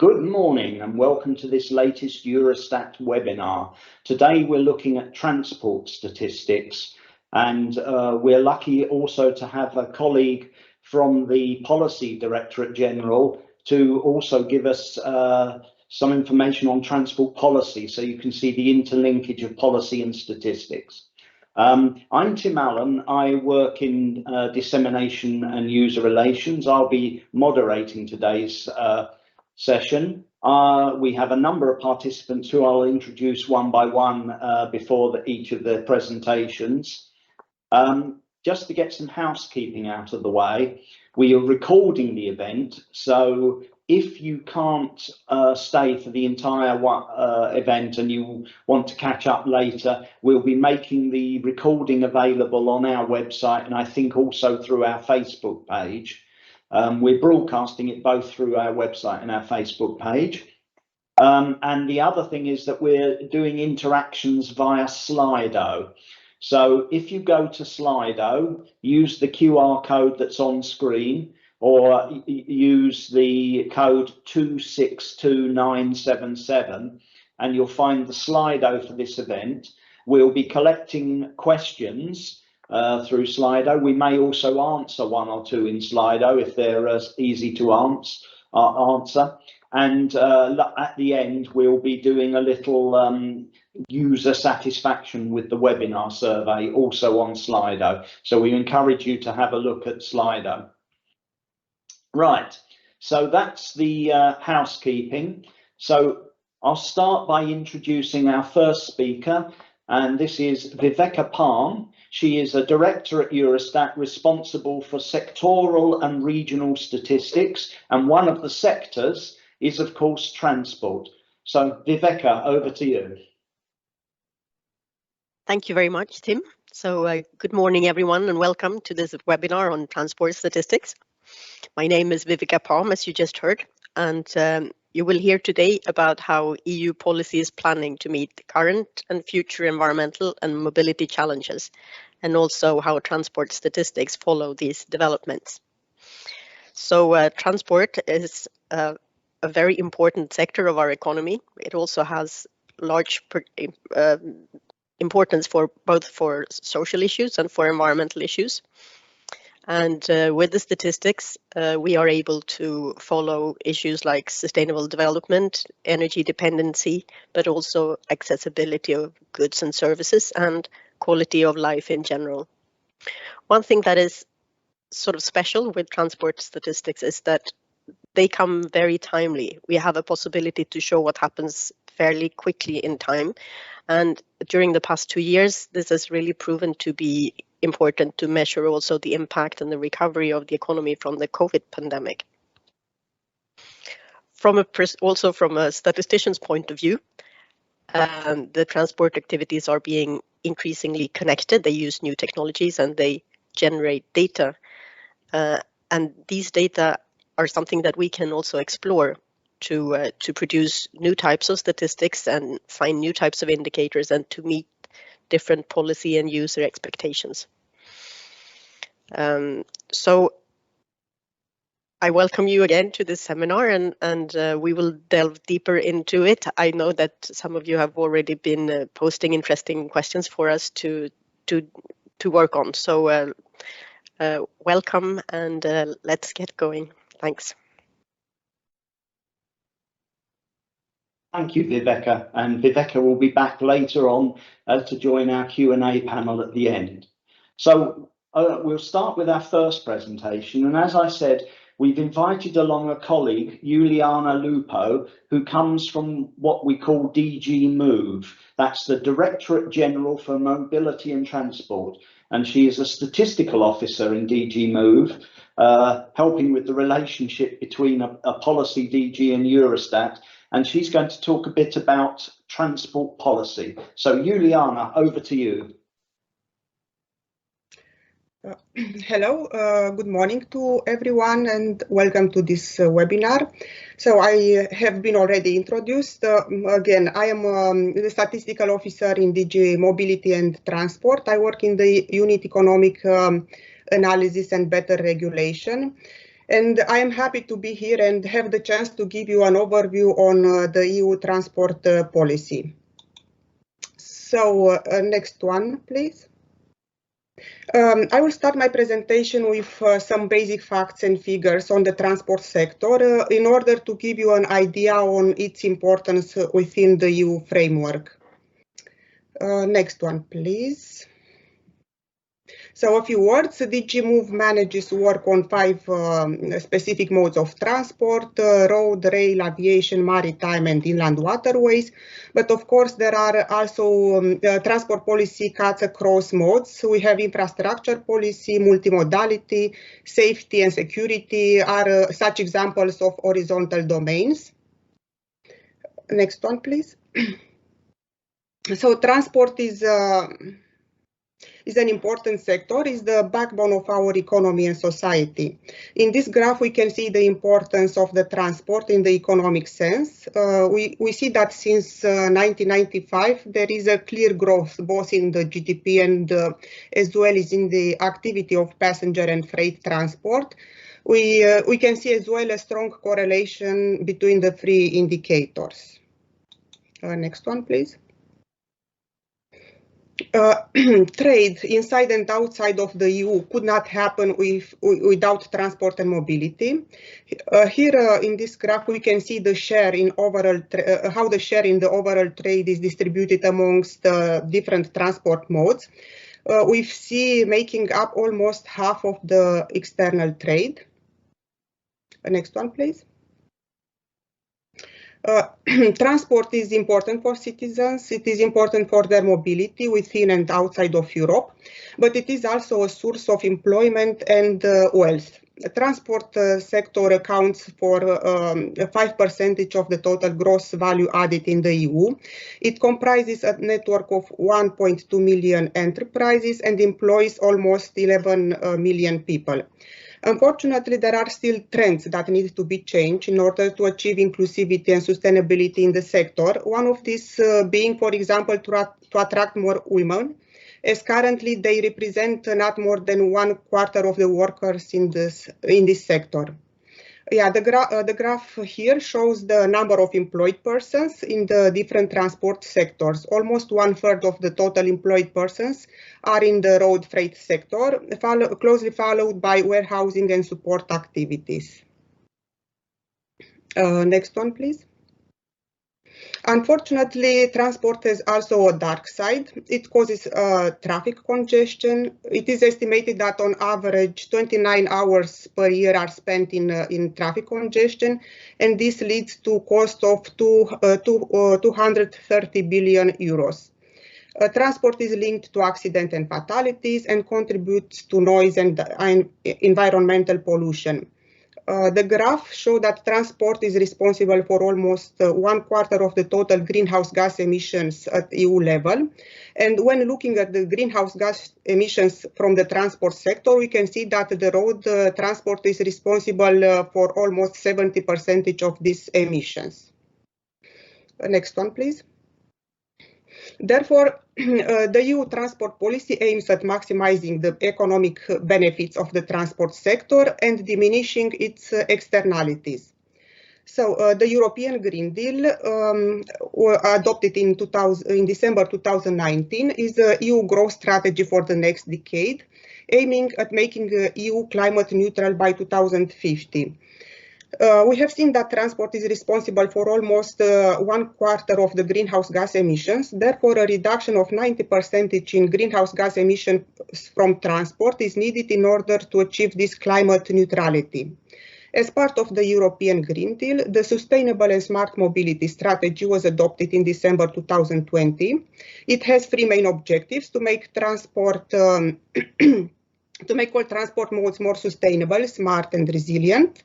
Good morning and welcome to this latest Eurostat webinar. Today we're looking at transport statistics, and we're lucky also to have a colleague from the Policy Directorate General to also give us some information on transport policy, so you can see the interlinkage of policy and statistics. I'm Tim Allen. I work in dissemination and user relations. I'll be moderating today's session. We have a number of participants who I'll introduce one by one before each of the presentations. Just to get some housekeeping out of the way, we are recording the event, so if you can't stay for the entire event and you want to catch up later, we'll be making the recording available on our website and I think also through our Facebook page. We're broadcasting it both through our website and our Facebook page. And the other thing is that we're doing interactions via Slido. So if you go to Slido, use the QR code that's on screen, or use the code 262977, and you'll find the Slido for this event. We'll be collecting questions through Slido. We may also answer one or two in Slido if they're easy to answer. And at the end, we'll be doing a little user satisfaction with the webinar survey also on Slido. So we encourage you to have a look at Slido. Right, so that's the housekeeping. So I'll start by introducing our first speaker, and this is Viveka Palm. She is a director at Eurostat responsible for sectoral and regional statistics, and one of the sectors is, of course, transport. So, Viveka, over to you. Thank you very much, Tim. So, good morning, everyone, and welcome to this webinar on transport statistics. My name is Viveka Palm, as you just heard, and you will hear today about how EU policy is planning to meet the current and future environmental and mobility challenges, and also how transport statistics follow these developments. So transport is a very important sector of our economy. It also has large importance for both for social issues and for environmental issues. And with the statistics, we are able to follow issues like sustainable development, energy dependency, but also accessibility of goods and services and quality of life in general. One thing that is sort of special with transport statistics is that they come very timely. We have a possibility to show what happens fairly quickly in time. And during the past 2 years, this has really proven to be important to measure also the impact and the recovery of the economy from the COVID pandemic. Also from a statistician's point of view, the transport activities are being increasingly connected. They use new technologies and they generate data. And these data are something that we can also explore to produce new types of statistics and find new types of indicators and to meet different policy and user expectations. So I welcome you again to this seminar, and we will delve deeper into it. I know that some of you have already been posting interesting questions for us to work on. So welcome, and let's get going. Thanks. Thank you, Viveka. And Viveka will be back later on to join our Q&A panel at the end. So we'll start with our first presentation. And as I said, we've invited along a colleague, Juliana Lupo, who comes from what we call DG Move. That's the Directorate General for Mobility and Transport. And she is a statistical officer in DG Move, helping with the relationship between a policy DG and Eurostat. And she's going to talk a bit about transport policy. So Juliana, over to you. Hello, good morning to everyone and welcome to this webinar. So I have been already introduced. Again, I am the statistical officer in DG Mobility and Transport. I work in the unit economic analysis and better regulation. And I am happy to be here and have the chance to give you an overview on the EU transport policy. So next one, please. I will start my presentation with some basic facts and figures on the transport sector in order to give you an idea on its importance within the EU framework. Next one, please. So a few words. DG Move manages work on 5 specific modes of transport: road, rail, aviation, maritime, and inland waterways. But of course, there are also transport policy cuts across modes. We have infrastructure policy, multimodality, safety and security are such examples of horizontal domains. Next one, please. So transport is an important sector, is the backbone of our economy and society. In this graph, we can see the importance of the transport in the economic sense. We see that since 1995, there is a clear growth both in the GDP and as well as in the activity of passenger and freight transport. We can see as well a strong correlation between the 3 indicators. Next one, please. Trade inside and outside of the EU could not happen without transport and mobility. Here in this graph, we can see the share in overall how the share in the overall trade is distributed amongst different transport modes. We see making up almost half of the external trade. Next one, please. Transport is important for citizens. It is important for their mobility within and outside of Europe, but it is also a source of employment and wealth. The transport sector accounts for 5% of the total gross value added in the EU. It comprises a network of 1.2 million enterprises and employs almost 11 million people. Unfortunately, there are still trends that need to be changed in order to achieve inclusivity and sustainability in the sector. One of these being, for example, to attract more women, as currently they represent not more than 1/4 of the workers in this sector. Yeah, the graph here shows the number of employed persons in the different transport sectors. Almost 1/3 of the total employed persons are in the road freight sector, closely followed by warehousing and support activities. Next one, please. Unfortunately, transport has also a dark side. It causes traffic congestion. It is estimated that on average 29 hours per year are spent in traffic congestion, and this leads to cost of 230 billion euros. Transport is linked to accidents and fatalities and contributes to noise and environmental pollution. The graph shows that transport is responsible for almost 1/4 of the total greenhouse gas emissions at EU level. And when looking at the greenhouse gas emissions from the transport sector, we can see that the road transport is responsible for almost 70% of these emissions. Next one, please. Therefore, the EU transport policy aims at maximizing the economic benefits of the transport sector and diminishing its externalities. So the European Green Deal, adopted in December 2019, is the EU growth strategy for the next decade, aiming at making EU climate neutral by 2050. We have seen that transport is responsible for almost 1/4 of the greenhouse gas emissions. Therefore, a reduction of 90% in greenhouse gas emissions from transport is needed in order to achieve this climate neutrality. As part of the European Green Deal, the Sustainable and Smart Mobility Strategy was adopted in December 2020. It has 3 main objectives: to make transport to make all transport modes more sustainable, smart and resilient.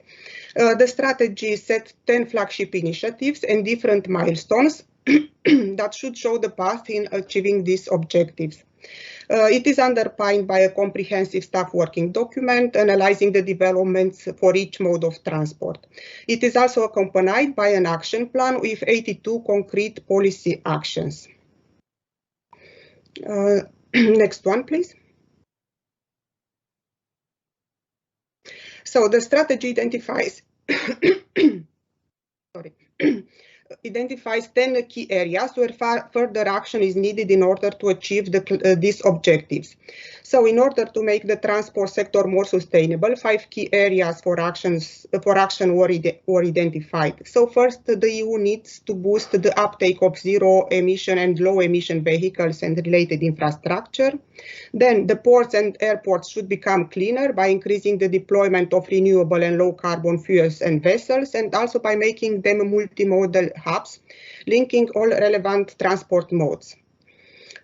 The strategy set 10 flagship initiatives and different milestones that should show the path in achieving these objectives. It is underpinned by a comprehensive staff working document analyzing the developments for each mode of transport. It is also accompanied by an action plan with 82 concrete policy actions. Next one, please. So the strategy identifies identifies 10 key areas where further action is needed in order to achieve these objectives. So in order to make the transport sector more sustainable, 5 key areas for action were identified. So first, the EU needs to boost the uptake of zero emission and low emission vehicles and related infrastructure. Then the ports and airports should become cleaner by increasing the deployment of renewable and low carbon fuels and vessels, and also by making them multimodal hubs, linking all relevant transport modes.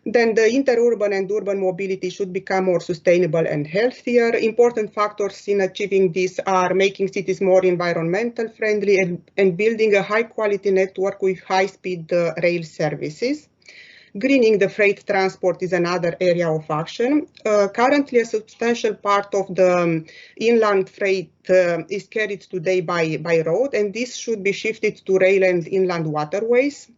Then the interurban and urban mobility should become more sustainable and healthier. Important factors in achieving this are making cities more environmental friendly and building a high quality network with high speed rail services. Greening the freight transport is another area of action. Currently, a substantial part of the inland freight is carried today by road, and this should be shifted to rail and inland waterways.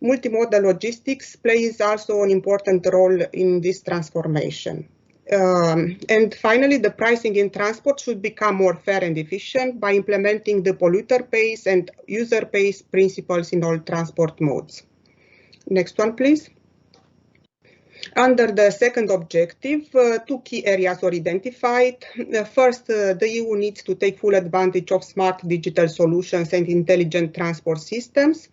Multimodal logistics plays also an important role in this transformation. And finally, the pricing in transport should become more fair and efficient by implementing the polluter pays and user pays principles in all transport modes. Next one, please. Under the second objective, 2 key areas were identified. First, the EU needs to take full advantage of smart digital solutions and intelligent transport systems.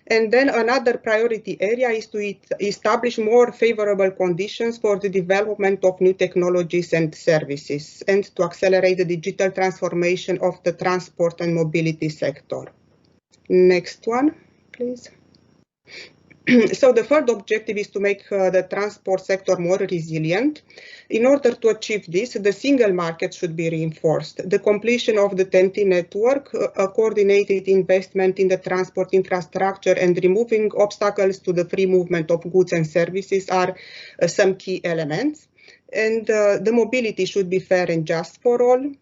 And then another priority area is to establish more favorable conditions for the development of new technologies and services, and to accelerate the digital transformation of the transport and mobility sector. Next one, please. So the third objective is to make the transport sector more resilient. In order to achieve this, the single market should be reinforced. The completion of the TEN-T network, a coordinated investment in the transport infrastructure, and removing obstacles to the free movement of goods and services are some key elements. And the mobility should be fair and just for all.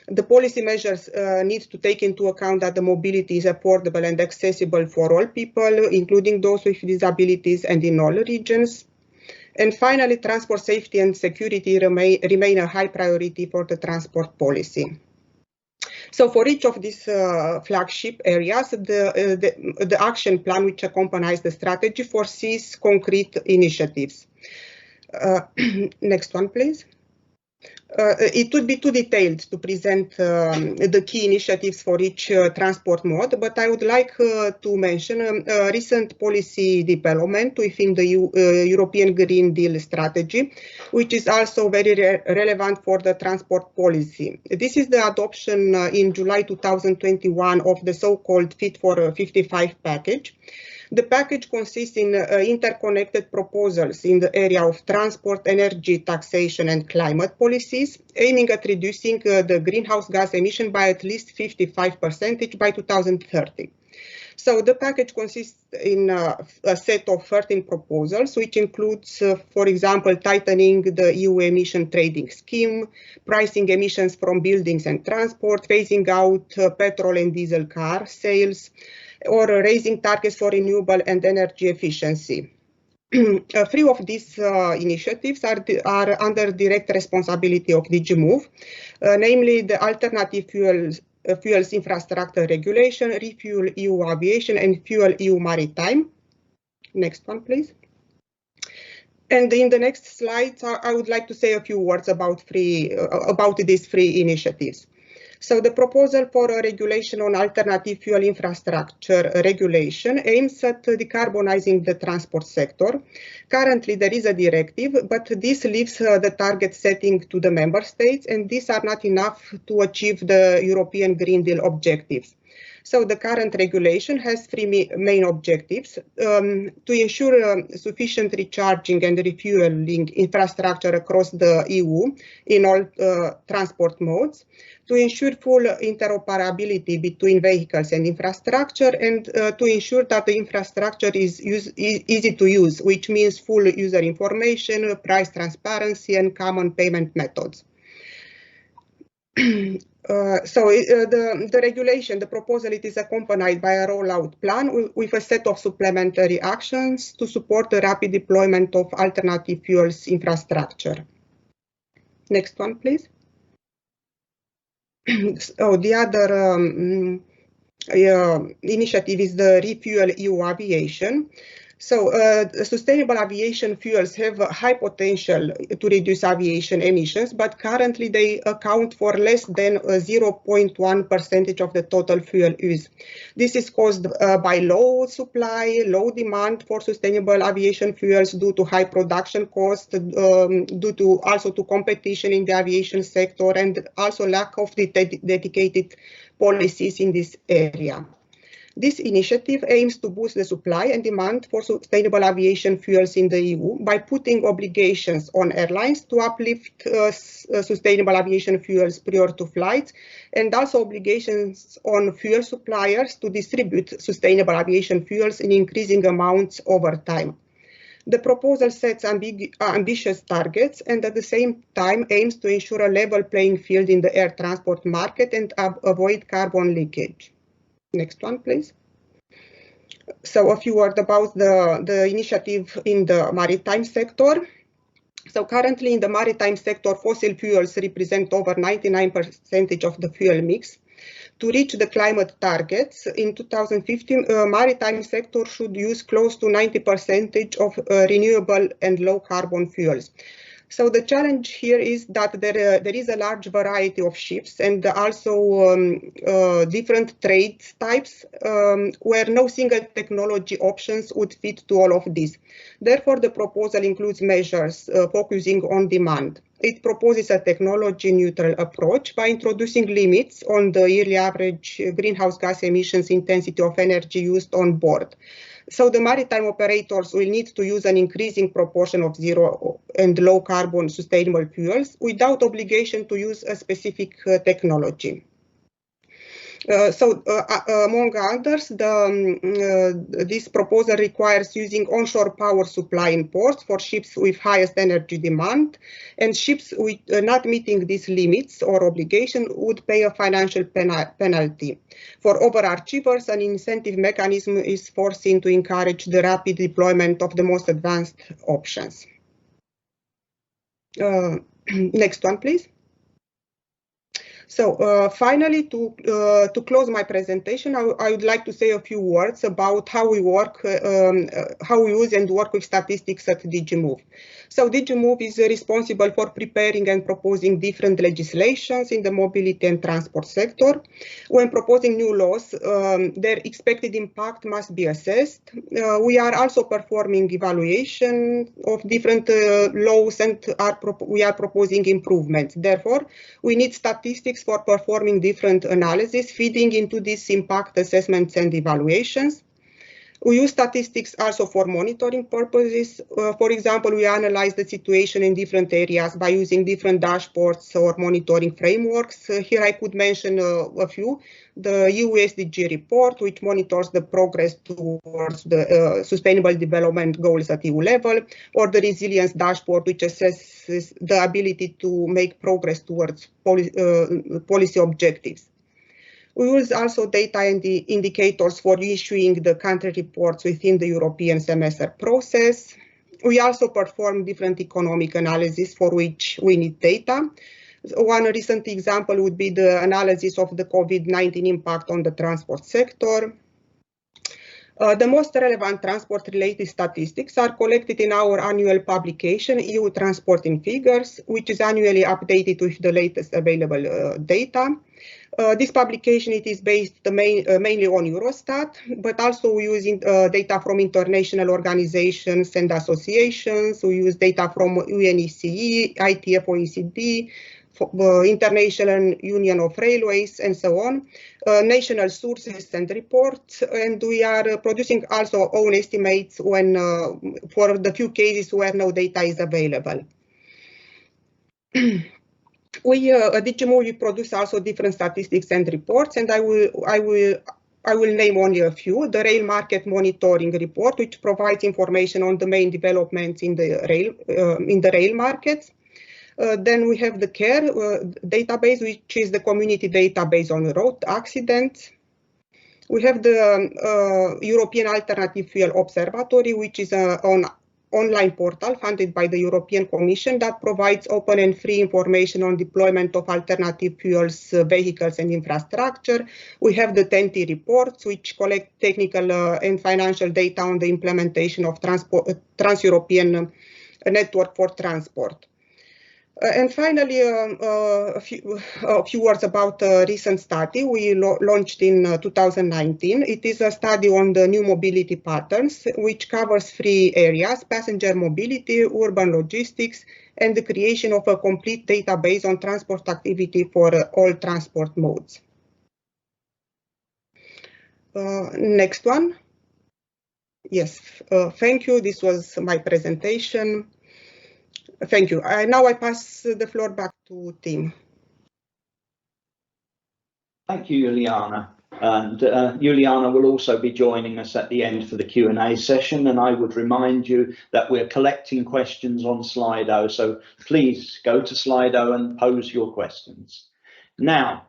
The policy measures need to take into account that the mobility is affordable and accessible for all people, including those with disabilities and in all regions. And finally, transport safety and security remain a high priority for the transport policy. So for each of these flagship areas, the action plan which accompanies the strategy foresees concrete initiatives. Next one, please. It would be too detailed to present the key initiatives for each transport mode, but I would like to mention a recent policy development within the European Green Deal strategy, which is also very relevant for the transport policy. This is the adoption in July 2021 of the so-called Fit for 55 package. The package consists in interconnected proposals in the area of transport, energy, taxation, and climate policies, aiming at reducing the greenhouse gas emission by at least 55% by 2030. So the package consists in a set of 13 proposals, which includes, for example, tightening the EU emission trading scheme, pricing emissions from buildings and transport, phasing out petrol and diesel car sales, or raising targets for renewable and energy efficiency. 3 of these initiatives are under direct responsibility of DG Move, namely the Alternative Fuels Infrastructure Regulation, Refuel EU Aviation, and Fuel EU Maritime. Next one, please. And in the next slides, I would like to say a few words about these 3 initiatives. So the proposal for a regulation on alternative fuel infrastructure regulation aims at decarbonizing the transport sector. Currently, there is a directive, but this leaves the target setting to the member states, and these are not enough to achieve the European Green Deal objectives. So the current regulation has 3 main objectives: to ensure sufficient recharging and refueling infrastructure across the EU in all transport modes, to ensure full interoperability between vehicles and infrastructure, and to ensure that the infrastructure is easy to use, which means full user information, price transparency, and common payment methods. The regulation, the proposal, it is accompanied by a rollout plan with a set of supplementary actions to support the rapid deployment of alternative fuels infrastructure. Next one, please. So the other initiative is the Refuel EU Aviation. So sustainable aviation fuels have a high potential to reduce aviation emissions, but currently they account for less than 0.1% of the total fuel use. This is caused by low supply, low demand for sustainable aviation fuels due to high production costs, due to also to competition in the aviation sector, and also lack of dedicated policies in this area. This initiative aims to boost the supply and demand for sustainable aviation fuels in the EU by putting obligations on airlines to uplift sustainable aviation fuels prior to flights, and also obligations on fuel suppliers to distribute sustainable aviation fuels in increasing amounts over time. The proposal sets ambitious targets and at the same time aims to ensure a level playing field in the air transport market and avoid carbon leakage. Next one, please. So a few words about the initiative in the maritime sector. So currently in the maritime sector, fossil fuels represent over 99% of the fuel mix. To reach the climate targets in 2050, maritime sector should use close to 90% of renewable and low carbon fuels. So the challenge here is that there is a large variety of ships and also different trade types where no single technology options would fit to all of these. Therefore, the proposal includes measures focusing on demand. It proposes a technology-neutral approach by introducing limits on the yearly average greenhouse gas emissions intensity of energy used on board. So the maritime operators will need to use an increasing proportion of zero and low carbon sustainable fuels without obligation to use a specific technology. Among others, this proposal requires using onshore power supply in ports for ships with highest energy demand, and ships with not meeting these limits or obligation would pay a financial penalty. For overachievers, an incentive mechanism is foreseen to encourage the rapid deployment of the most advanced options. Next one, please. So finally, to close my presentation, I would like to say a few words about how we work, how we use and work with statistics at DG Move. So DG Move is responsible for preparing and proposing different legislations in the mobility and transport sector. When proposing new laws, their expected impact must be assessed. We are also performing evaluation of different laws, and we are proposing improvements. Therefore, we need statistics for performing different analyses, feeding into these impact assessments and evaluations. We use statistics also for monitoring purposes. For example, we analyze the situation in different areas by using different dashboards or monitoring frameworks. Here I could mention a few. The EU SDG report, which monitors the progress towards the sustainable development goals at EU level, or the resilience dashboard, which assesses the ability to make progress towards policy objectives. We use also data and the indicators for issuing the country reports within the European semester process. We also perform different economic analysis for which we need data. One recent example would be the analysis of the COVID-19 impact on the transport sector. The most relevant transport-related statistics are collected in our annual publication, EU Transporting Figures, which is annually updated with the latest available data. This publication is based mainly on Eurostat, but also we use data from international organizations and associations. We use data from UNECE, ITF OECD, International Union of Railways, and so on, national sources and reports, and we are producing also own estimates when for the few cases where no data is available. We at DG Move, we produce also different statistics and reports, and I will name only a few. The Rail Market Monitoring Report, which provides information on the main developments in the rail markets. Then we have the CARE database, which is the community database on road accidents. We have the European Alternative Fuel Observatory, which is on online portal funded by the European Commission that provides open and free information on deployment of alternative fuels, vehicles and infrastructure. We have the TEN-T reports, which collect technical and financial data on the implementation of trans-European network for transport. And finally, a few words about a recent study we launched in 2019. It is a study on the new mobility patterns, which covers 3 areas: passenger mobility, urban logistics, and the creation of a complete database on transport activity for all transport modes. Next one. Yes, thank you. This was my presentation. Thank you. Now I pass the floor back to Tim. Thank you, Juliana. And Juliana will also be joining us at the end for the Q&A session. And I would remind you that we're collecting questions on Slido. So please go to Slido and pose your questions. Now,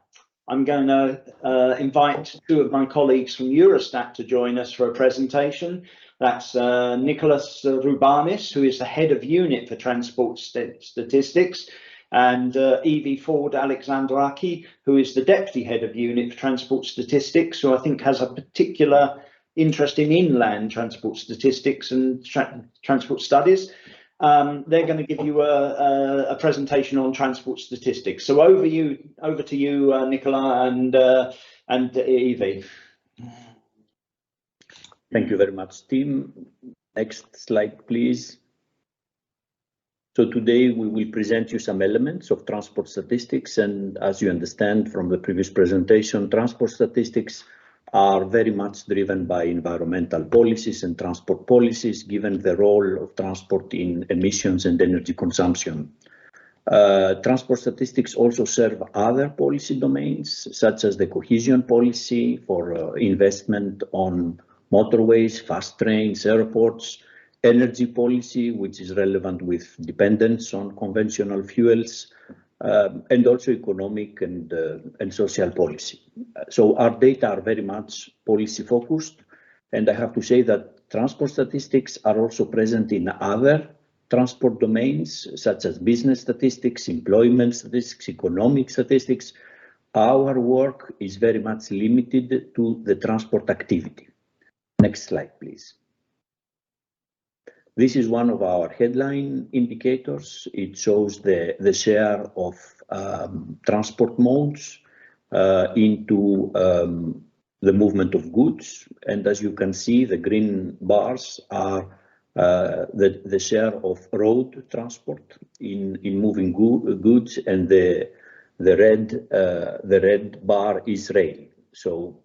I'm going to invite 2 of my colleagues from Eurostat to join us for a presentation. That's Nicholas Rubanis, who is the head of unit for transport statistics, and Evie Ford-Alexandraki, who is the deputy head of unit for transport statistics, who I think has a particular interest in inland transport statistics and transport studies. They're going to give you a presentation on transport statistics. So over to you, Nicola and Evie. Thank you very much, Tim. Next slide, please. So today we will present you some elements of transport statistics, and as you understand from the previous presentation, transport statistics are very much driven by environmental policies and transport policies, given the role of transport in emissions and energy consumption. Transport statistics also serve other policy domains, such as the cohesion policy for investment on motorways, fast trains, airports, energy policy, which is relevant with dependence on conventional fuels, and also economic and social policy. So our data are very much policy focused, and I have to say that transport statistics are also present in other transport domains, such as business statistics, employment statistics, economic statistics. Our work is very much limited to the transport activity. Next slide, please. This is one of our headline indicators. It shows the share of transport modes into the movement of goods. And as you can see, the green bars are the share of road transport in moving goods, and the red bar is rail. So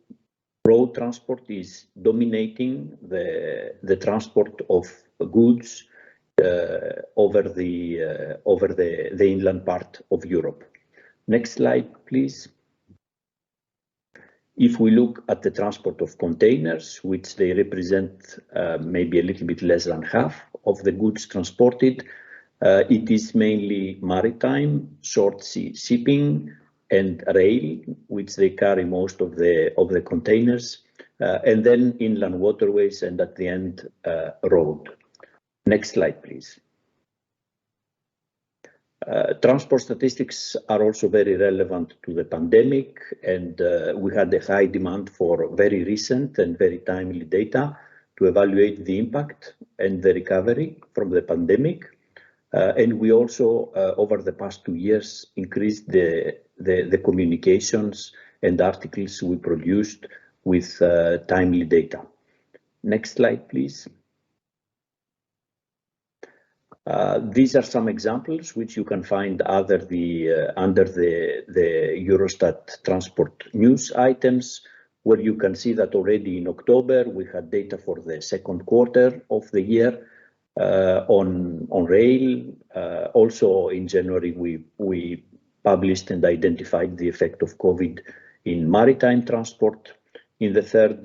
road transport is dominating the transport of goods over the inland part of Europe. Next slide, please. If we look at the transport of containers, which they represent maybe a little bit less than half of the goods transported, it is mainly maritime, short sea shipping, and rail, which they carry most of the containers, and then inland waterways, and at the end, road. Next slide, please. Transport statistics are also very relevant to the pandemic, and we had a high demand for very recent and very timely data to evaluate the impact and the recovery from the pandemic. And we also, over the past 2 years, increased the communications and articles we produced with timely data. Next slide, please. These are some examples which you can find under the Eurostat transport news items, where you can see that already in October we had data for the second quarter of the year on rail. Also in January we published and identified the effect of COVID in maritime transport. In the third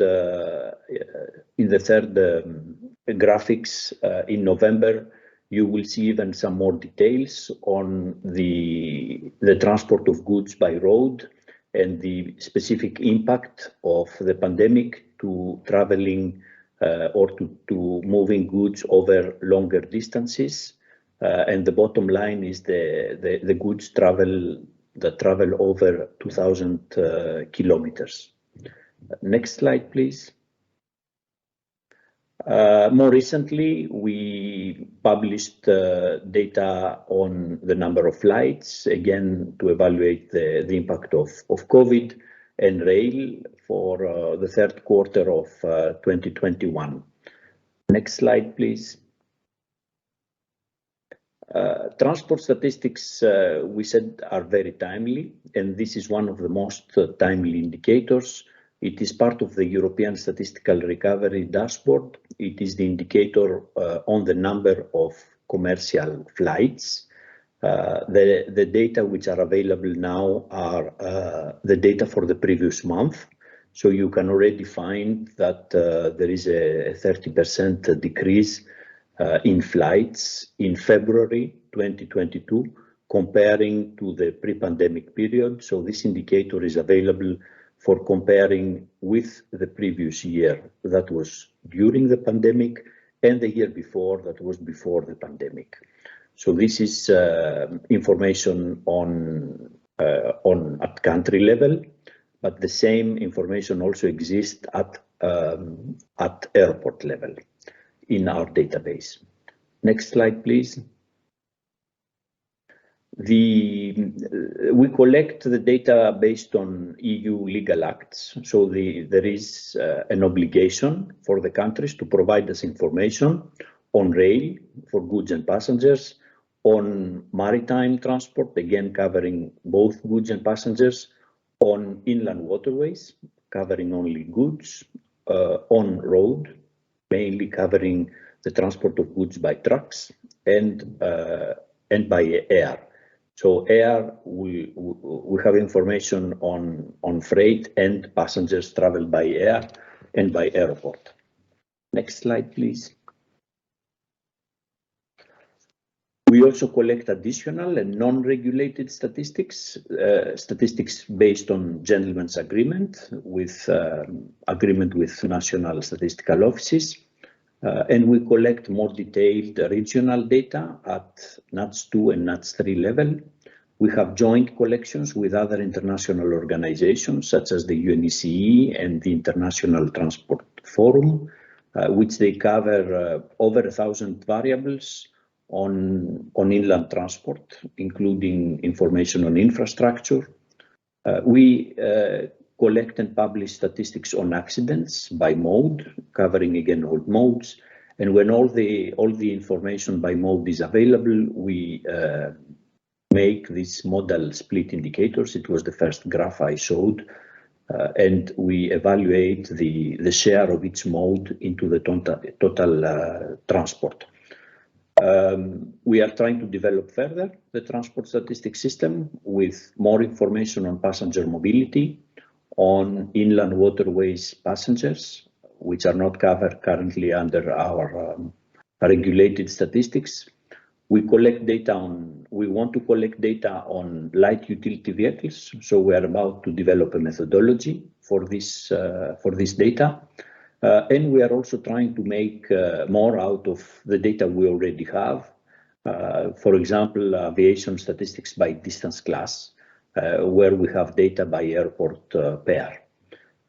graphics in November, you will see even some more details on the transport of goods by road and the specific impact of the pandemic to traveling or to moving goods over longer distances. And the bottom line is the goods that travel over 2,000 kilometers. Next slide, please. More recently, we published data on the number of flights, again, to evaluate the impact of COVID and rail for the third quarter of 2021. Next slide, please. Transport statistics, we said, are very timely, and this is one of the most timely indicators. It is part of the European Statistical Recovery Dashboard. It is the indicator on the number of commercial flights. The data which are available now are the data for the previous month. So you can already find that there is a 30% decrease in flights in February 2022 comparing to the pre-pandemic period. So this indicator is available for comparing with the previous year, that was during the pandemic, and the year before, that was before the pandemic. So this is information at country level, but the same information also exists at airport level in our database. Next slide, please. We collect the data based on EU legal acts. So there is an obligation for the countries to provide us information on rail for goods and passengers, on maritime transport, again covering both goods and passengers, on inland waterways, covering only goods, on road, mainly covering the transport of goods by trucks, and by air. So air, we have information on freight and passengers travel by air and by airport. Next slide, please. We also collect additional and non-regulated statistics, statistics based on gentleman's agreement with national statistical offices. And we collect more detailed regional data at NUTS 2 and NUTS 3 level. We have joint collections with other international organizations such as the UNECE and the International Transport Forum, which they cover over 1,000 variables on inland transport, including information on infrastructure. We collect and publish statistics on accidents by mode, covering again all modes. And when all the information by mode is available, we make these modal split indicators. It was the first graph I showed, and we evaluate the share of each mode into the total transport. We are trying to develop further the transport statistics system with more information on passenger mobility, on inland waterways passengers, which are not covered currently under our regulated statistics. We want to collect data on light utility vehicles, so we are about to develop a methodology for this data. And we are also trying to make more out of the data we already have. For example, aviation statistics by distance class, where we have data by airport pair.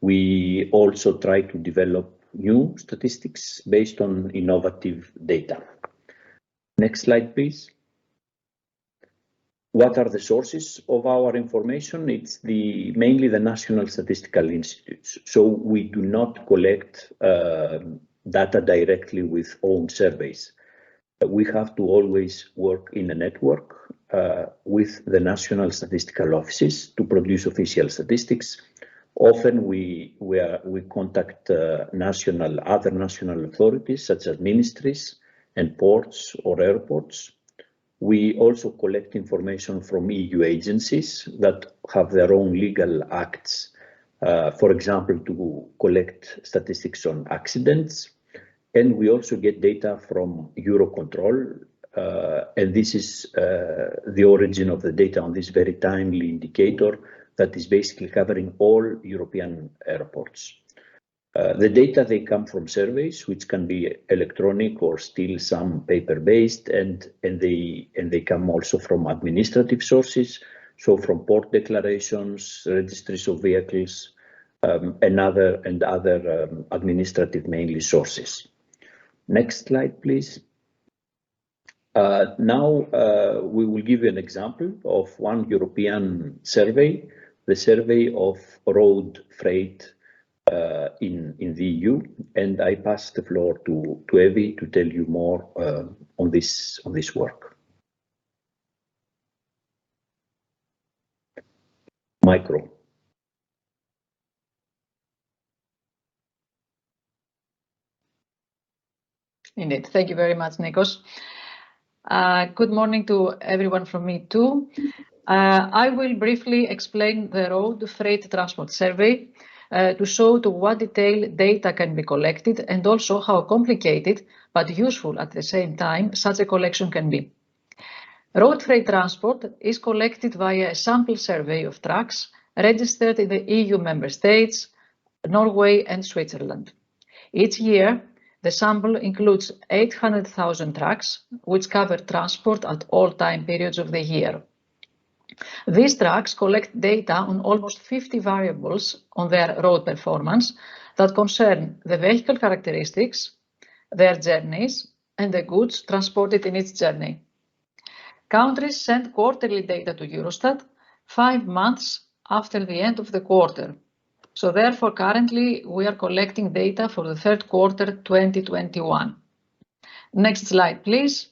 We also try to develop new statistics based on innovative data. Next slide, please. What are the sources of our information? It's mainly the national statistical institutes. So we do not collect data directly with own surveys. We have to always work in a network with the national statistical offices to produce official statistics. Often we contact other national authorities such as ministries and ports or airports. We also collect information from EU agencies that have their own legal acts, for example, to collect statistics on accidents. And we also get data from Eurocontrol, and this is the origin of the data on this very timely indicator that is basically covering all European airports. The data, they come from surveys, which can be electronic or still some paper-based, and they come also from administrative sources, so from port declarations, registries of vehicles, and other administrative mainly sources. Next slide, please. Now we will give you an example of one European survey, the survey of road freight in the EU, and I pass the floor to Evie to tell you more on this work. Micro. Indeed. Thank you very much, Nikos. Good morning to everyone from me too. I will briefly explain the road freight transport survey to show to what detail data can be collected and also how complicated but useful at the same time such a collection can be. Road freight transport is collected via a sample survey of trucks registered in the EU member states, Norway and Switzerland. Each year, the sample includes 800,000 trucks, which cover transport at all time periods of the year. These trucks collect data on almost 50 variables on their road performance that concern the vehicle characteristics, their journeys, and the goods transported in each journey. Countries send quarterly data to Eurostat 5 months after the end of the quarter. So therefore, currently, we are collecting data for the third quarter 2021. Next slide, please.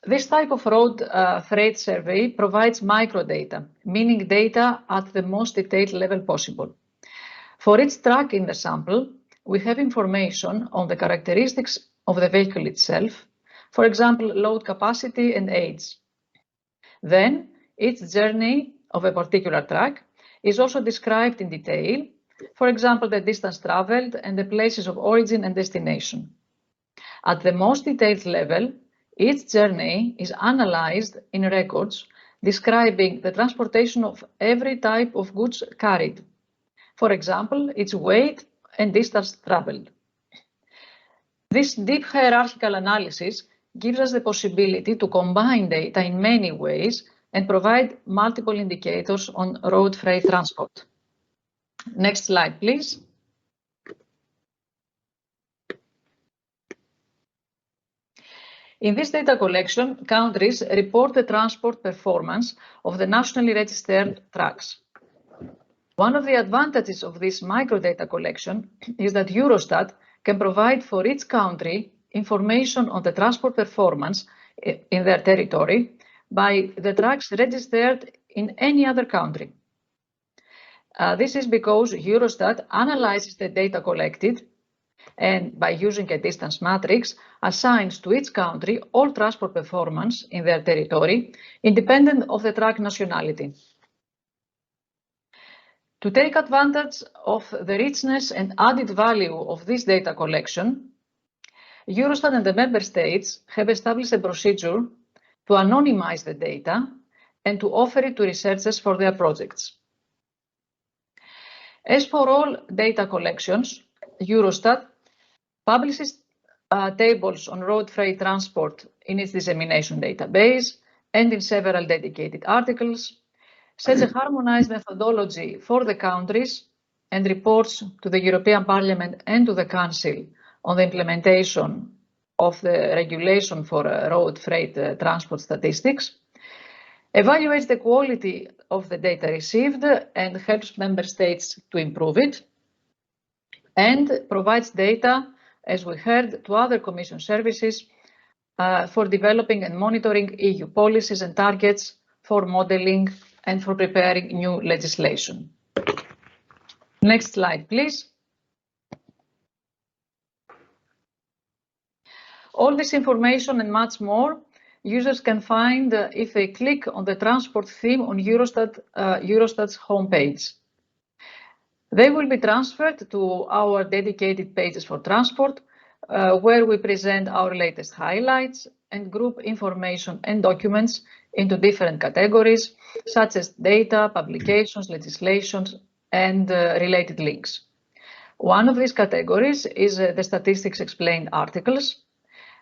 This type of road freight survey provides microdata, meaning data at the most detailed level possible. For each truck in the sample, we have information on the characteristics of the vehicle itself, for example, load capacity and age. Then, each journey of a particular truck is also described in detail, for example, the distance traveled and the places of origin and destination. At the most detailed level, each journey is analyzed in records describing the transportation of every type of goods carried, for example, its weight and distance traveled. This deep hierarchical analysis gives us the possibility to combine data in many ways and provide multiple indicators on road freight transport. Next slide, please. In this data collection, countries report the transport performance of the nationally registered trucks. One of the advantages of this microdata collection is that Eurostat can provide for each country information on the transport performance in their territory by the trucks registered in any other country. This is because Eurostat analyzes the data collected and, by using a distance matrix, assigns to each country all transport performance in their territory, independent of the truck nationality. To take advantage of the richness and added value of this data collection, Eurostat and the member states have established a procedure to anonymize the data and to offer it to researchers for their projects. As for all data collections, Eurostat publishes tables on road freight transport in its dissemination database and in several dedicated articles, sets a harmonized methodology for the countries, and reports to the European Parliament and to the Council on the implementation of the regulation for road freight transport statistics, evaluates the quality of the data received and helps member states to improve it, and provides data, as we heard, to other Commission services for developing and monitoring EU policies and targets, for modeling and for preparing new legislation. Next slide, please. All this information and much more users can find if they click on the transport theme on Eurostat's homepage. They will be transferred to our dedicated pages for transport, where we present our latest highlights and group information and documents into different categories, such as data, publications, legislations, and related links. One of these categories is the Statistics Explained articles,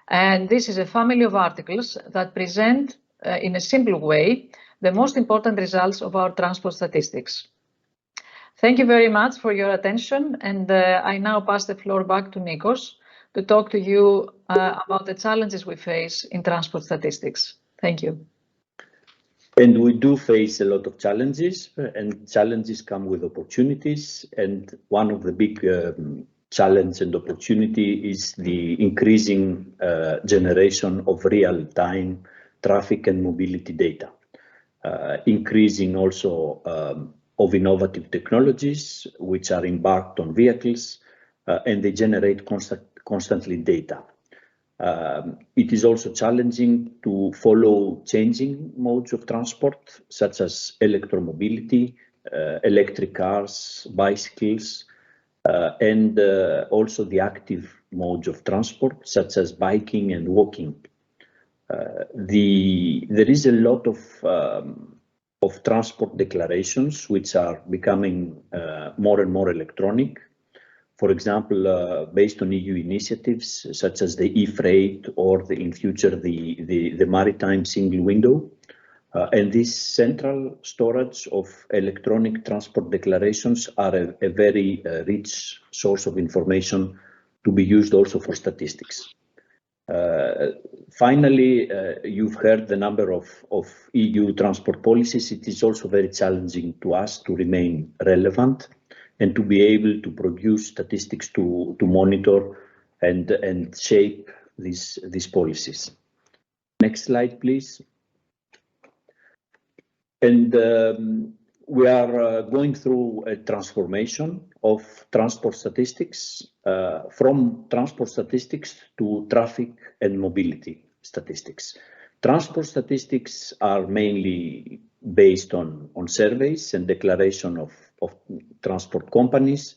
and this is a family of articles that present in a simple way the most important results of our transport statistics. Thank you very much for your attention, and I now pass the floor back to Nikos to talk to you about the challenges we face in transport statistics. Thank you. And we do face a lot of challenges, and challenges come with opportunities. And one of the big challenge and opportunity is the increasing generation of real-time traffic and mobility data, increasing also of innovative technologies which are embarked on vehicles, and they generate constantly data. It is also challenging to follow changing modes of transport, such as electromobility, electric cars, bicycles, and also the active modes of transport, such as biking and walking. There is a lot of transport declarations which are becoming more and more electronic. For example, based on EU initiatives such as the e-freight or in future the maritime single window. And this central storage of electronic transport declarations are a very rich source of information to be used also for statistics. Finally, you've heard the number of EU transport policies. It is also very challenging to us to remain relevant and to be able to produce statistics to monitor and shape these policies. Next slide, please. And we are going through a transformation of transport statistics from transport statistics to traffic and mobility statistics. Transport statistics are mainly based on surveys and declaration of transport companies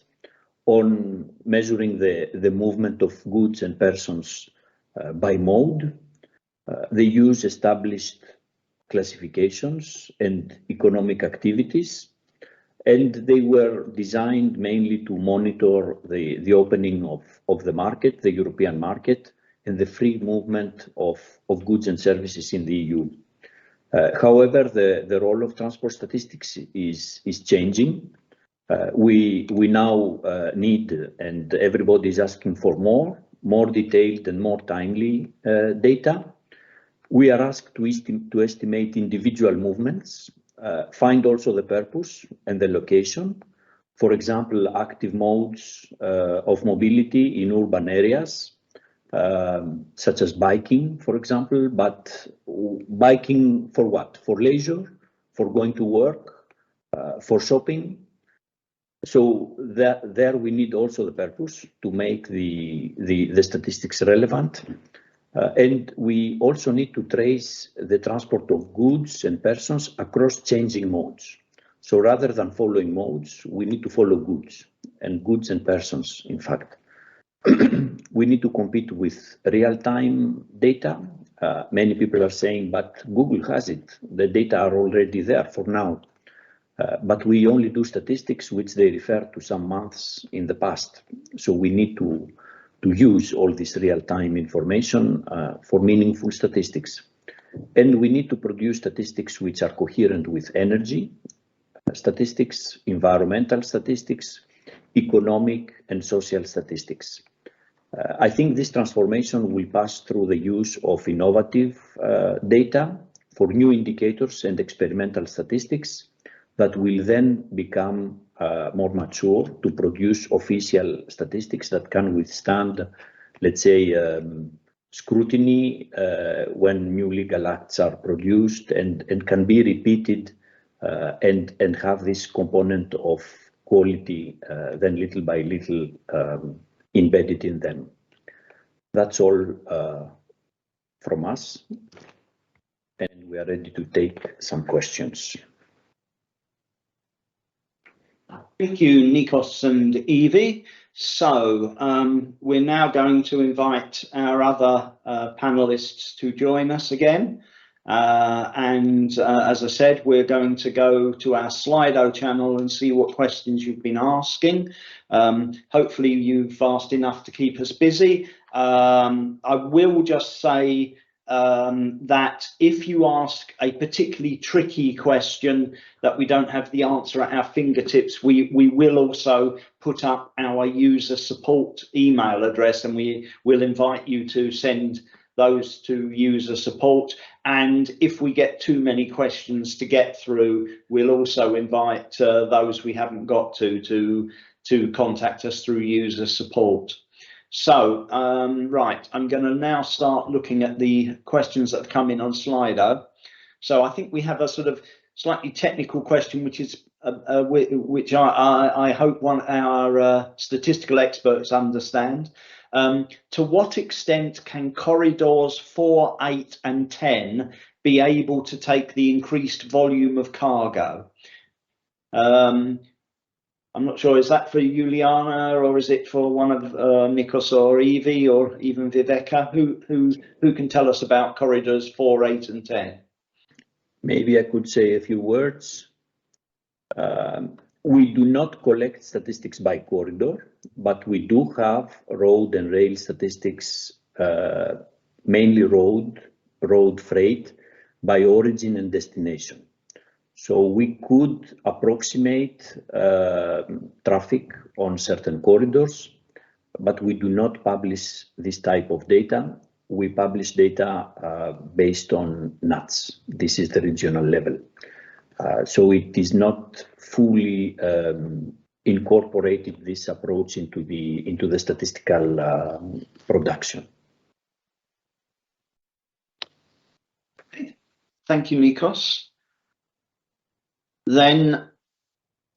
on measuring the movement of goods and persons by mode. They use established classifications and economic activities, and they were designed mainly to monitor the opening of the market, the European market, and the free movement of goods and services in the EU. However, the role of transport statistics is changing. We now need, and everybody is asking for more detailed and more timely data. We are asked to estimate individual movements, find also the purpose and the location. For example, active modes of mobility in urban areas, such as biking, for example, but biking for what? For leisure, for going to work, for shopping. So there we need also the purpose to make the statistics relevant. And we also need to trace the transport of goods and persons across changing modes. So rather than following modes, we need to follow goods and persons, in fact. We need to compete with real-time data. Many people are saying, but Google has it. The data are already there for now. But we only do statistics which they refer to some months in the past. So we need to use all this real-time information for meaningful statistics. And we need to produce statistics which are coherent with energy statistics, environmental statistics, economic and social statistics. I think this transformation will pass through the use of innovative data for new indicators and experimental statistics that will then become more mature to produce official statistics that can withstand, let's say, scrutiny when new legal acts are produced and can be repeated and have this component of quality then little by little embedded in them. That's all from us, and we are ready to take some questions. Thank you, Nikos and Evie. So we're now going to invite our other panelists to join us again. As I said, we're going to go to our Slido channel and see what questions you've been asking. Hopefully you've fast enough to keep us busy. I will just say that if you ask a particularly tricky question that we don't have the answer at our fingertips, we will also put up our user support email address, and we will invite you to send those to user support. And if we get too many questions to get through, we'll also invite those we haven't got to contact us through user support. So, right, I'm going to now start looking at the questions that have come in on Slido. So I think we have a sort of slightly technical question, which is which I hope our statistical experts understand. To what extent can corridors 4, 8 and 10 be able to take the increased volume of cargo? I'm not sure, is that for Juliana or is it for one of Nikos or Evie or even Viveka? Who can tell us about corridors 4, 8 and 10? Maybe I could say a few words. We do not collect statistics by corridor, but we do have road and rail statistics, mainly road freight by origin and destination. So we could approximate traffic on certain corridors, but we do not publish this type of data. We publish data based on NUTS. This is the regional level. So it is not fully incorporated, this approach, into the statistical production. Thank you, Nikos. Then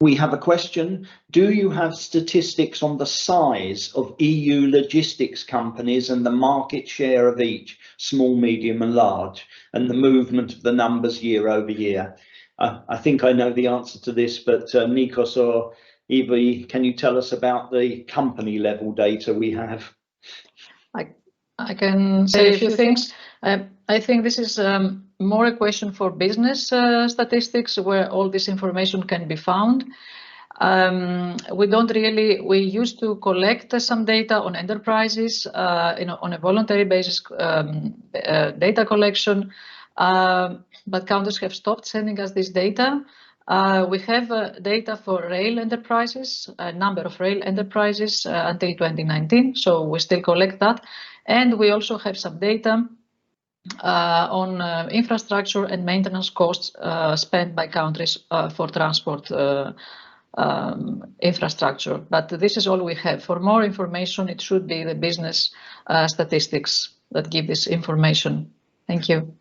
we have a question. Do you have statistics on the size of EU logistics companies and the market share of each, small, medium and large, and the movement of the numbers year over year? I think I know the answer to this, but Nikos or Evie, can you tell us about the company level data we have? I can say a few things. I think this is more a question for business statistics, where all this information can be found. We used to collect some data on enterprises, on a voluntary basis, data collection, but countries have stopped sending us this data. We have data for rail enterprises, a number of rail enterprises until 2019, so we still collect that. And we also have some data on infrastructure and maintenance costs spent by countries for transport infrastructure. But this is all we have. For more information, it should be the business statistics that give this information. Thank you.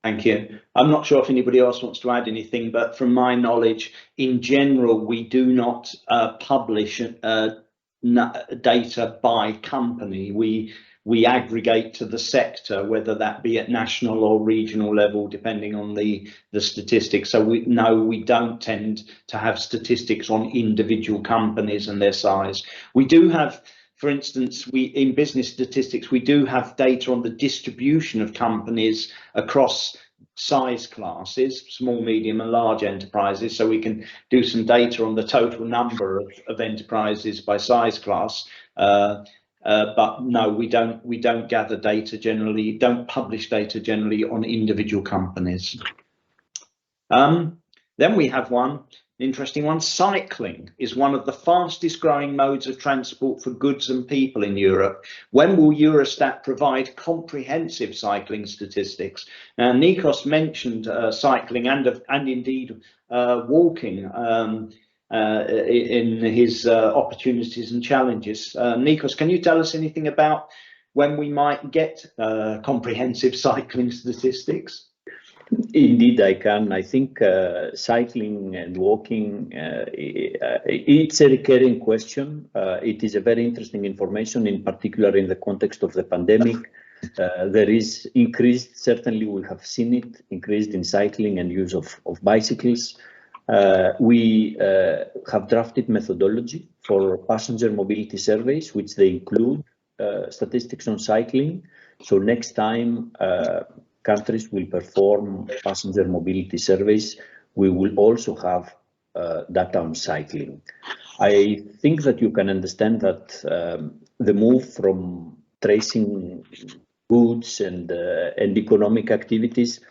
Thank you. I'm not sure if anybody else wants to add anything, but from my knowledge, in general, we do not publish data by company. We aggregate to the sector, whether that be at national or regional level, depending on the statistics. So we don't tend to have statistics on individual companies and their size. We do have, for instance, in business statistics, we do have data on the distribution of companies across size classes, small, medium and large enterprises. So we can do some data on the total number of enterprises by size class. But no, we don't gather data generally, don't publish data generally on individual companies. Then we have one interesting one. Cycling is one of the fastest growing modes of transport for goods and people in Europe. When will Eurostat provide comprehensive cycling statistics? Now, Nikos mentioned cycling and indeed walking in his opportunities and challenges. Nikos, can you tell us anything about when we might get comprehensive cycling statistics? Indeed, I can. I think cycling and walking, it's a recurring question. It is a very interesting information, in particular in the context of the pandemic. There is increased, certainly we have seen it, increased in cycling and use of bicycles. We have drafted methodology for passenger mobility surveys, which they include statistics on cycling. So next time countries will perform passenger mobility surveys, we will also have data on cycling. I think that you can understand that the move from tracing goods and economic activities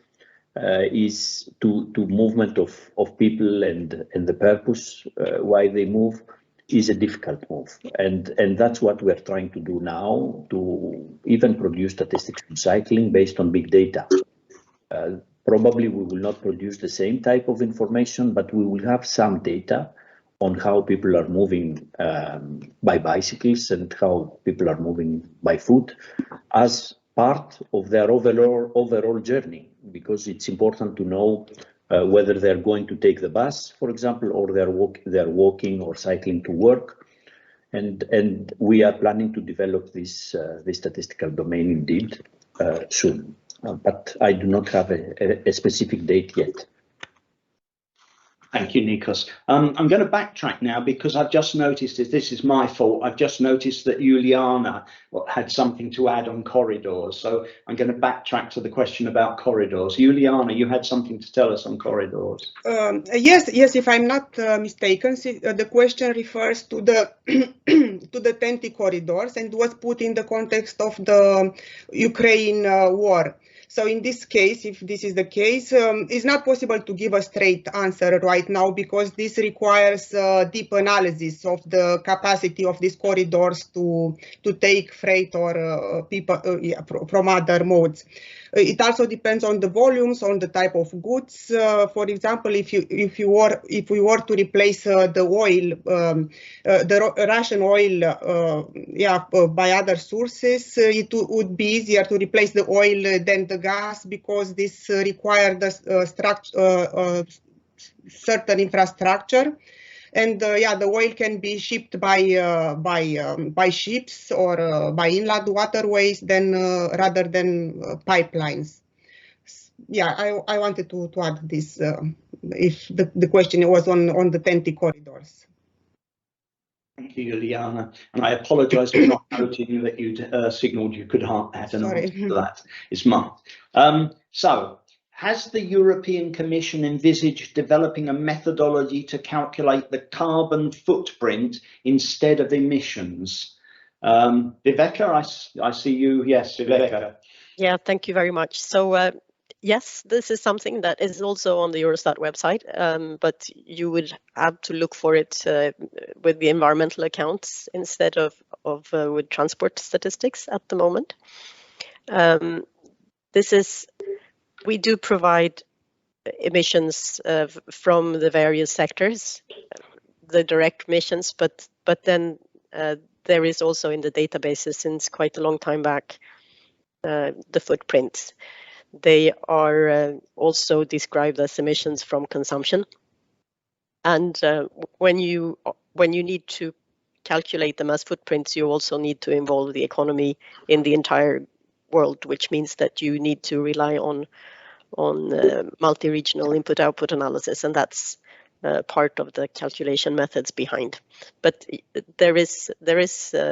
is to movement of people, and the purpose why they move is a difficult move, and that's what we're trying to do now, to even produce statistics on cycling based on big data. Probably we will not produce the same type of information, but we will have some data on how people are moving by bicycles and how people are moving by foot as part of their overall journey, because it's important to know whether they're going to take the bus, for example, or they're walking or cycling to work. And we are planning to develop this statistical domain indeed soon. But I do not have a specific date yet. Thank you, Nikos. I'm going to backtrack now because I've just noticed, this is my fault, I've just noticed that Juliana had something to add on corridors. So I'm going to backtrack to the question about corridors. Juliana, you had something to tell us on corridors. Yes, if I'm not mistaken, the question refers to the to the TEN-T corridors and was put in the context of the Ukraine war. So in this case, if this is the case, it's not possible to give a straight answer right now, because this requires deep analysis of the capacity of these corridors to take freight or people from other modes. It also depends on the volumes, on the type of goods. For example, if we were to replace the oil, the Russian oil, by other sources, it would be easier to replace the oil than the gas, because this required certain infrastructure. And the oil can be shipped by ships or by inland waterways rather than pipelines. Yeah, I wanted to add this if the question was on the TEN-T corridors. Thank you, Juliana. And I apologise for not noting that you'd signalled you could add an answer to that. It's mine. So, has the European Commission envisaged developing a methodology to calculate the carbon footprint instead of emissions? Viveka, I see you. Yes, Viveka. Yeah, thank you very much. So, yes, this is something that is also on the Eurostat website, but you would have to look for it with the environmental accounts instead of with transport statistics at the moment. We do provide emissions from the various sectors, the direct emissions, but then there is also in the databases since quite a long time back the footprints. They are also described as emissions from consumption. And when you need to calculate them as footprints, you also need to involve the economy in the entire world, which means that you need to rely on multi-regional input-output analysis, and that's part of the calculation methods behind. But there is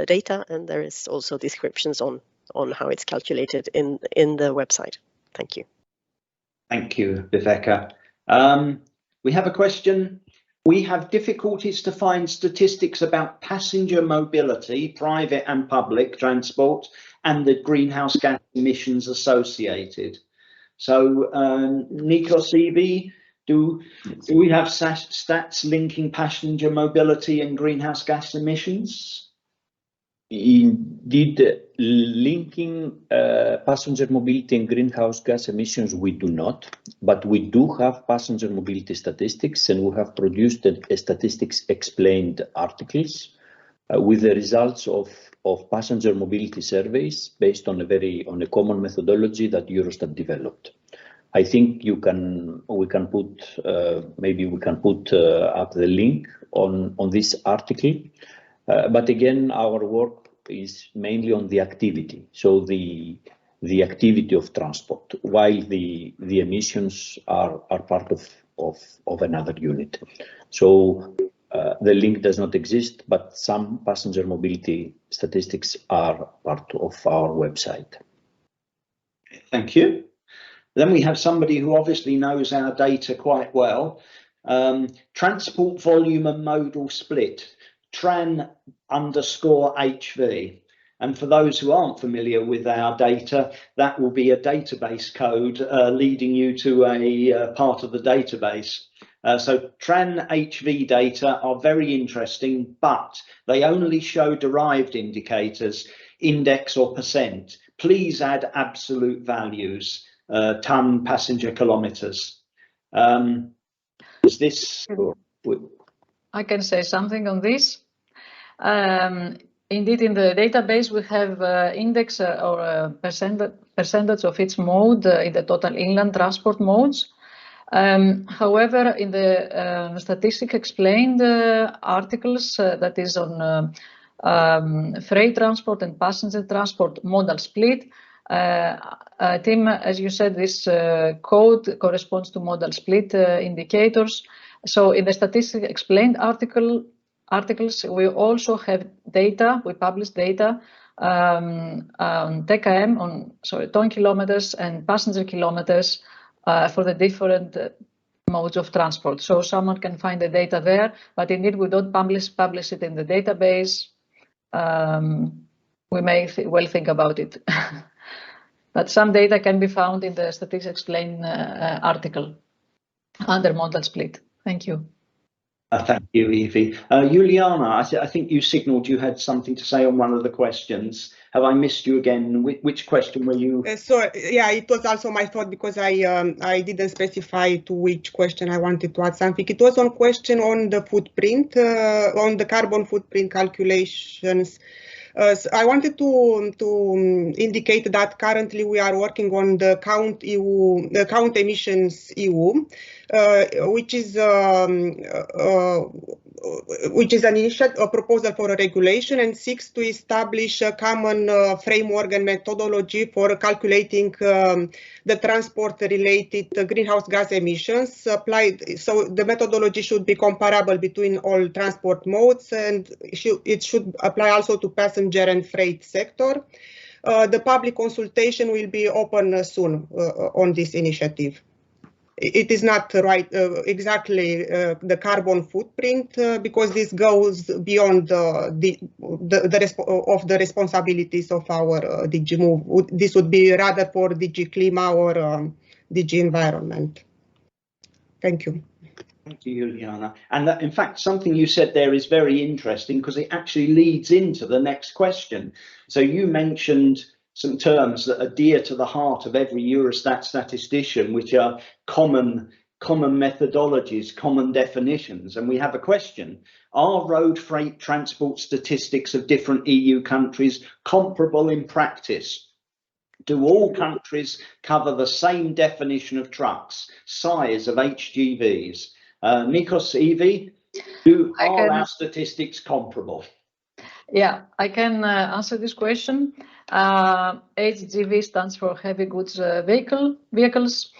data, and there is also descriptions on how it's calculated in the website. Thank you. Thank you, Viveka. We have a question. We have difficulties to find statistics about passenger mobility, private and public transport, and the greenhouse gas emissions associated. So, Nikos, Evie, do we have stats linking passenger mobility and greenhouse gas emissions? Indeed, linking passenger mobility and greenhouse gas emissions, we do not, but we do have passenger mobility statistics, and we have produced a statistics explained articles with the results of passenger mobility surveys based on a common methodology that Eurostat developed. I think we can put up the link on this article. But again, our work is mainly on the activity, so the activity of transport, while the emissions are part of another unit. So the link does not exist, but some passenger mobility statistics are part of our website. Thank you. Then we have somebody who obviously knows our data quite well. Transport volume and modal split, TRAN_HV. And for those who aren't familiar with our data, that will be a database code leading you to a part of the database. So TRAN-HV data are very interesting, but they only show derived indicators, index or percent. Please add absolute values, ton, passenger kilometers. Is this? I can say something on this. Indeed, in the database, we have index or percentage of its mode in the total inland transport modes. However, in the statistic explained articles, that is on freight transport and passenger transport modal split, Tim, as you said, this code corresponds to modal split indicators. So in the statistic explained articles, we also have data, we publish data on TKM, ton kilometers and passenger kilometers for the different modes of transport. So someone can find the data there, but indeed we don't publish it in the database. We may well think about it. But some data can be found in the statistics explained article under modal split. Thank you. Thank you, Evie. Juliana, I think you signaled you had something to say on one of the questions. Have I missed you again? Which question were you? So yeah, it was also my fault because I didn't specify to which question I wanted to add something. It was on question on the footprint, on the carbon footprint calculations. So I wanted to indicate that currently we are working on the Count Emissions EU, which is an initiative, a proposal for a regulation, and seeks to establish a common framework and methodology for calculating the transport-related greenhouse gas emissions applied. So the methodology should be comparable between all transport modes, and it should apply also to passenger and freight sector. The public consultation will be open soon on this initiative. It is not right exactly the carbon footprint because this goes beyond the responsibilities of our DG Move. This would be rather for DG Klima or DG Environment. Thank you. Thank you, Juliana. And that, in fact, something you said there is very interesting because it actually leads into the next question. So you mentioned some terms that are dear to the heart of every Eurostat statistician, which are common methodologies, common definitions. And we have a question. Are road freight transport statistics of different EU countries comparable in practice? Do all countries cover the same definition of trucks, size of HGVs? Nikos, Evie, are our statistics comparable? Yeah, I can answer this question. HGV stands for heavy goods vehicles.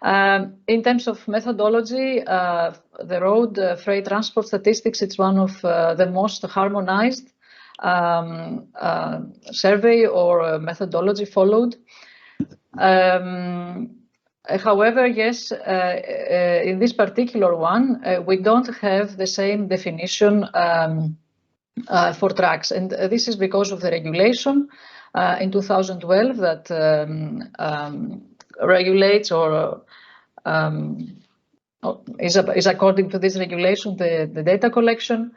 In terms of methodology, the road freight transport statistics, it's one of the most harmonized survey or methodology followed. However, yes, in this particular one, we don't have the same definition for trucks, and this is because of the regulation in 2012 that regulates or is according to this regulation, the data collection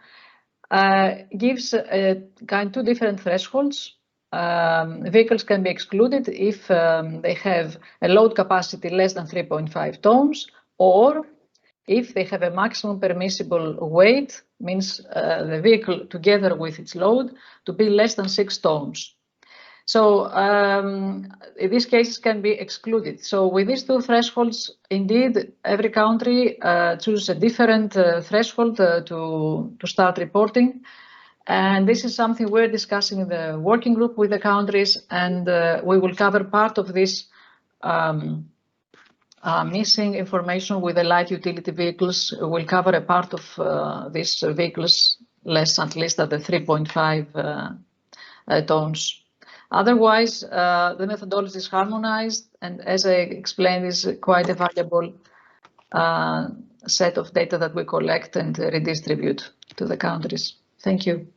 gives two different thresholds. Vehicles can be excluded if they have a load capacity less than 3.5 tons, or if they have a maximum permissible weight, means the vehicle together with its load to be less than 6 tons. So these cases can be excluded. So with these two thresholds, indeed, every country chooses a different threshold to start reporting. And this is something we're discussing in the working group with the countries, and we will cover part of this missing information with the light utility vehicles. We'll cover a part of these vehicles less at least at the 3.5 tons. Otherwise, the methodology is harmonized, and as I explained, is quite a valuable set of data that we collect and redistribute to the countries. Thank you.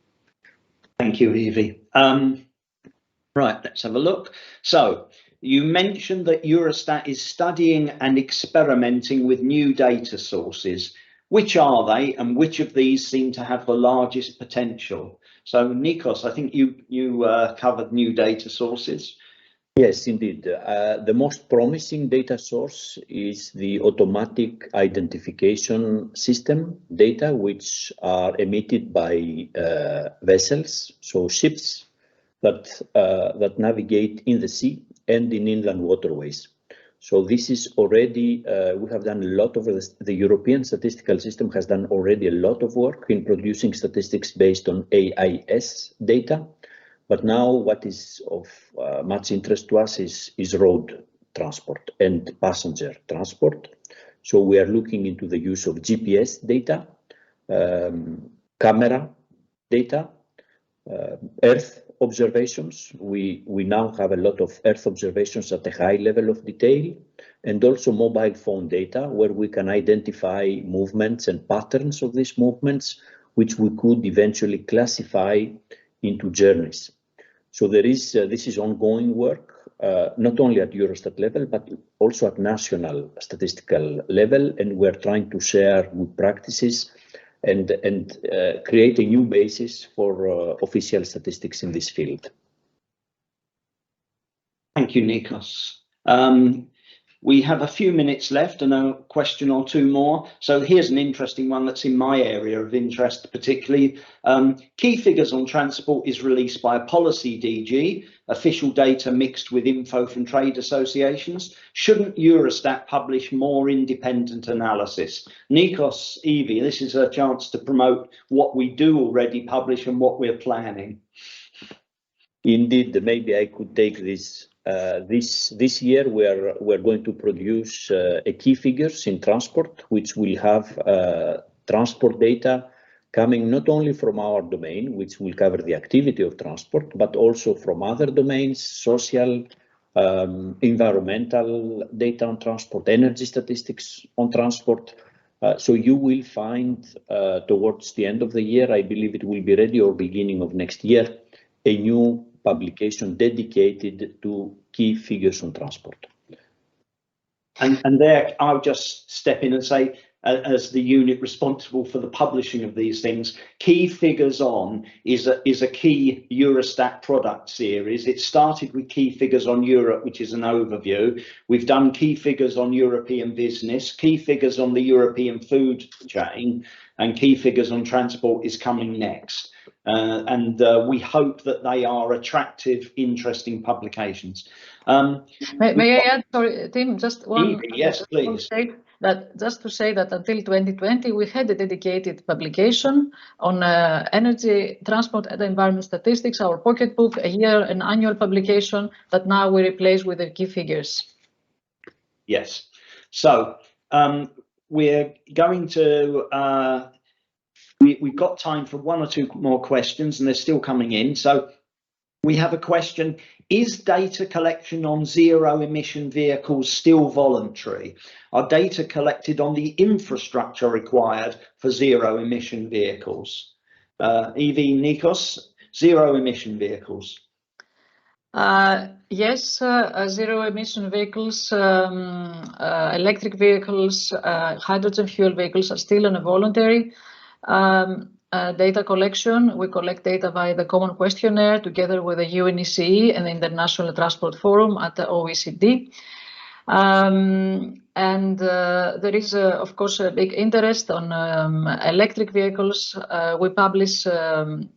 Thank you, Evie. Right, let's have a look. So you mentioned that Eurostat is studying and experimenting with new data sources. Which are they, and which of these seem to have the largest potential? So Nikos, I think you covered new data sources. Yes, indeed. The most promising data source is the automatic identification system data, which are emitted by vessels, so ships that navigate in the sea and in inland waterways. So this is already, we have done a lot of the European statistical system has done already a lot of work in producing statistics based on AIS data. But now what is of much interest to us is road transport and passenger transport. So we are looking into the use of GPS data, camera data, Earth observations. We now have a lot of Earth observations at a high level of detail, and also mobile phone data where we can identify movements and patterns of these movements, which we could eventually classify into journeys. So there is this is ongoing work, not only at Eurostat level, but also at national statistical level, and we're trying to share good practices and create a new basis for official statistics in this field. Thank you, Nikos. We have a few minutes left and a question or two more. So here's an interesting one that's in my area of interest, particularly. Key figures on transport is released by a policy DG, official data mixed with info from trade associations. Shouldn't Eurostat publish more independent analysis? Nikos, Evie, this is a chance to promote what we do already publish and what we're planning. Indeed, maybe I could take this. This year we're going to produce key figures in transport, which will have transport data coming not only from our domain, which will cover the activity of transport, but also from other domains, social, environmental data on transport, energy statistics on transport. So you will find towards the end of the year, I believe it will be ready, or beginning of next year, a new publication dedicated to key figures on transport. And there, I'll just step in and say, as the unit responsible for the publishing of these things, Key Figures On is a key Eurostat product series. It started with Key Figures on Europe, which is an overview. We've done Key Figures on European business, Key Figures on the European food chain, and Key Figures on transport is coming next. And we hope that they are attractive, interesting publications. May I add, sorry, Tim, just one. Yes, please. Just to say that until 2020, we had a dedicated publication on energy, transport, and environment statistics, our pocketbook, an annual publication that now we replace with the key figures. Yes. So we're going to. We've got time for one or two more questions, and they're still coming in. So we have a question: is data collection on zero emission vehicles still voluntary? Are data collected on the infrastructure required for zero emission vehicles? Evie, Nikos, zero emission vehicles. Yes, zero emission vehicles, electric vehicles, hydrogen fuel vehicles are still on a voluntary data collection. We collect data via the Common Questionnaire together with the UNECE and the International Transport Forum at the OECD. And there is, of course, a big interest on electric vehicles. We publish in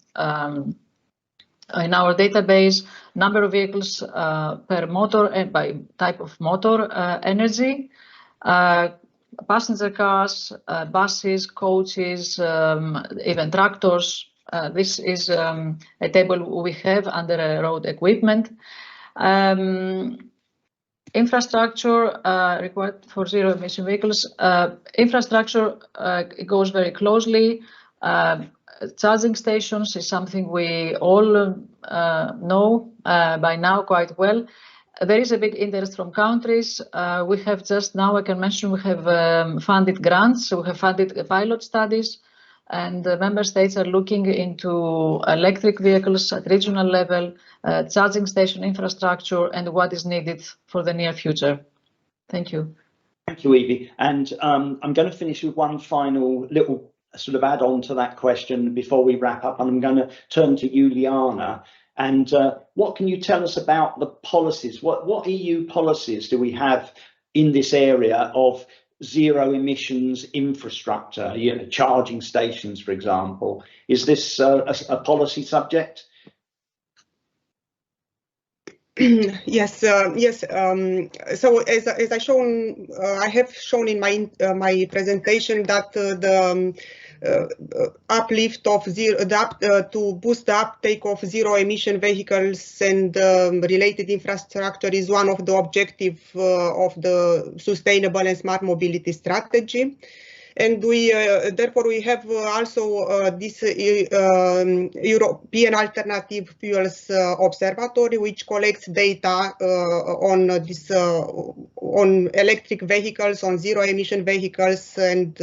our database number of vehicles per motor and by type of motor, energy, passenger cars, buses, coaches, even tractors. This is a table we have under road equipment. infrastructure required for zero emission vehicles. Infrastructure goes very closely. Charging stations is something we all know by now quite well. There is a big interest from countries. We have just now, I can mention, we have funded grants, we have funded pilot studies, and the member states are looking into electric vehicles at regional level, charging station infrastructure, and what is needed for the near future. Thank you. Thank you, Evie. And I'm going to finish with one final little sort of add on to that question before we wrap up. And I'm going to turn to Juliana. And what can you tell us about the policies? What EU policies do we have in this area of zero emissions infrastructure, charging stations, for example? Is this a policy subject? Yes, yes. So as I have shown in my presentation that the uplift of to boost the uptake of zero emission vehicles and related infrastructure is one of the objectives of the sustainable and smart mobility strategy. And therefore we have also this European Alternative Fuels Observatory, which collects data on electric vehicles, on zero emission vehicles, and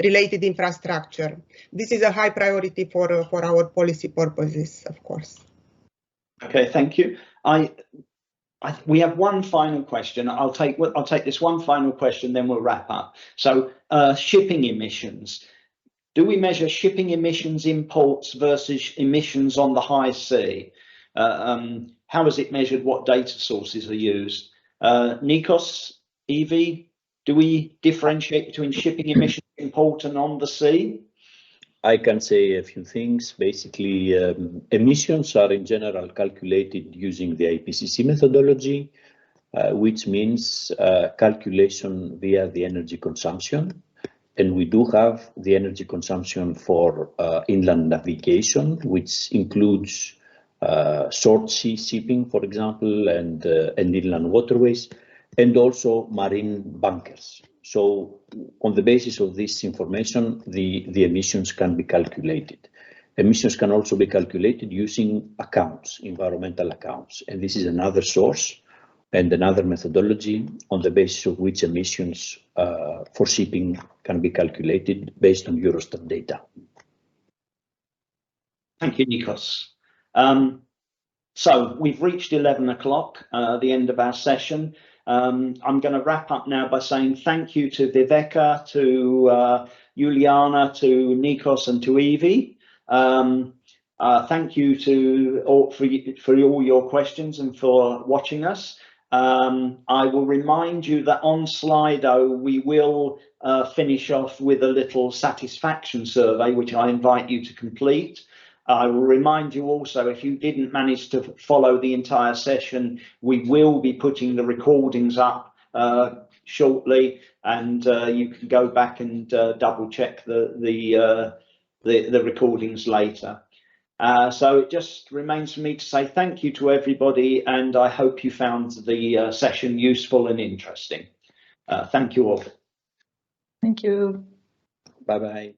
related infrastructure. This is a high priority for our policy purposes, of course. Okay, thank you. We have one final question. I'll take this one final question, then we'll wrap up. So shipping emissions. Do we measure shipping emissions imports versus emissions on the high sea? How is it measured? What data sources are used? Nikos, Evie, do we differentiate between shipping emissions import and on the sea? I can say a few things. Basically, emissions are in general calculated using the IPCC methodology, which means calculation via the energy consumption. And we do have the energy consumption for inland navigation, which includes short sea shipping, for example, and inland waterways, and also marine bunkers. So on the basis of this information, the emissions can be calculated. Emissions can also be calculated using accounts, environmental accounts. And this is another source and another methodology on the basis of which emissions for shipping can be calculated based on Eurostat data. Thank you, Nikos. So we've reached 11 o'clock, the end of our session. I'm going to wrap up now by saying thank you to Viveka, to Juliana, to Nikos, and to Evie. Thank you for all your questions and for watching us. I will remind you that on Slido we will finish off with a little satisfaction survey, which I invite you to complete. I will remind you also, if you didn't manage to follow the entire session, we will be putting the recordings up shortly, and you can go back and double check the recordings later. So it just remains for me to say thank you to everybody, and I hope you found the session useful and interesting. Thank you all. Thank you. Bye-bye.